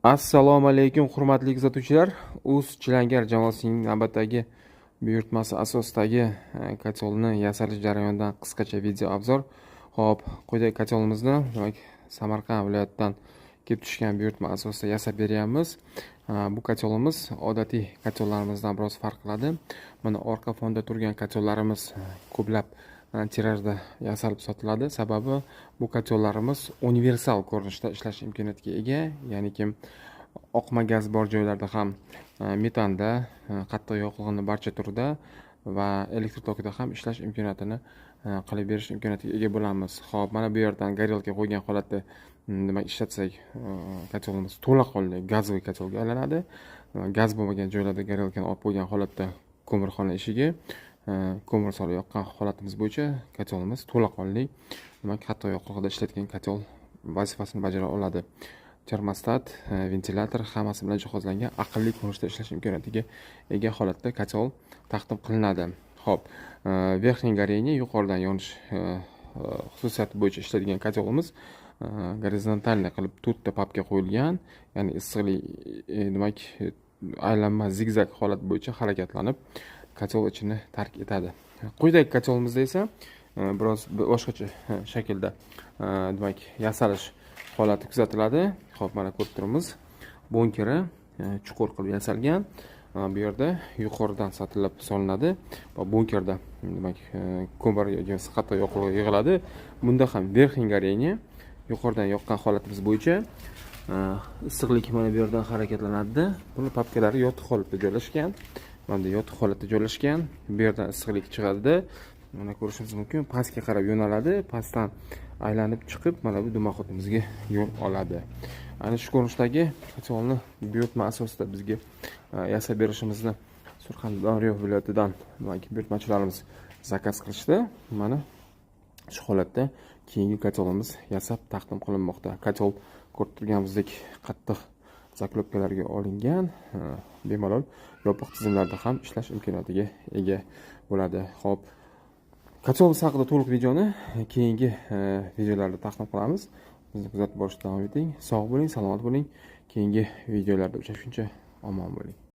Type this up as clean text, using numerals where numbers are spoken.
Assalomu alaykum hurmatli kuzatuvchilar. Uz Chilangar jamoasining navbatdagi buyurtmasi asosidagi kotelni yasalish jarayonidan qisqacha video obzor. Xo'p, quyidagi kotelimizni demak Samarqand viloyatidan kelib tushgan buyurtma asosida yasab beryapmiz. Bu kotelimiz odatiy kotellarimizdan biroz farq qiladi. Mana orqa fonda turgan kotellarimiz ko'plab tirajda yasalib sotiladi. Sababi bu kotellarimiz universal ko'rinishda ishlash imkoniyatiga ega, ya'ni kim oqma gaz bor joylarda ham metanda, qattiq yoqilg'ini barcha turida va elektr tokida ham ishlash imkoniyatini qilib berish imkoniyatiga ega bo'lamiz. Xo'p, mana bu yerdan горелка qo'ygan holatda demak ishlatsak, kotelimiz to'laqonli gazli kotelga aylanadi. Gaz bo'lmagan joylarda горелкani olib qo'ygan holatda ko'mirxona eshigi, ko'mir solib yoqqan holatimiz bo'yicha kotelimiz to'laqonli demak qattiq yoqilg'ida ishlatgan kotel vazifasini bajara oladi. Termostat, ventilyator hammasi bilan jihozlangan aqlli ko'rinishda ishlash imkoniyatiga ega holatda kotel taqdim qilinadi. Xo'p, verxniy горение yuqoridan yonish xususiyati bo'yicha ishlaydigan kotelimiz gorizontalniy qilib 4 ta papka qo'yilgan, ya'ni issiqlik demak aylanma zigzag holat bo'yicha harakatlanib kotel ichini tark etadi. Quyidagi kotelimizda esa biroz boshqacha shaklda demak yasalish holati kuzatiladi. Xo'p, mana ko'rib turibmiz. Bunkeri chuqur qilib yasalgan. Bu yerda yuqoridan satlab solinadi va bunkerda demak ko'mir yoki qattiq yoqilg'i yig'iladi. Bunda ham verxniy горение yuqoridan yoqqan holatimiz bo'yicha issiqlik mana bu yerdan harakatlanadi. Buni papkalari yotiq holatda joylashgan. Mana yotiq holatda joylashgan. Bu yerdan issiqlik chiqadi. Mana ko'rishingiz mumkin, pastga qarab yo'naladi. Pastdan aylanib chiqib, mana bu dimoqotimizga yo'l oladi. Ana shu ko'rinishdagi kotelni buyurtma asosida bizga yasab berishimizni Surxondaryo viloyatidan buyurtmachilarimiz zakaz qilishdi. Mana shu holatda keyingi kotelimiz yasab taqdim qilinmoqda. Kotel ko'rib turganimizdek qattiq zaklopkalarga olingan, bemalol yopiq tizimlarda ham ishlash imkoniyatiga ega bo'ladi. Xo'p, kotelimiz haqida to'liq videoni keyingi videolarda taqdim qilamiz. Bizni kuzatib borishda davom eting. Sog' bo'ling, salomat bo'ling. Keyingi videolarda uchrashguncha omon bo'ling.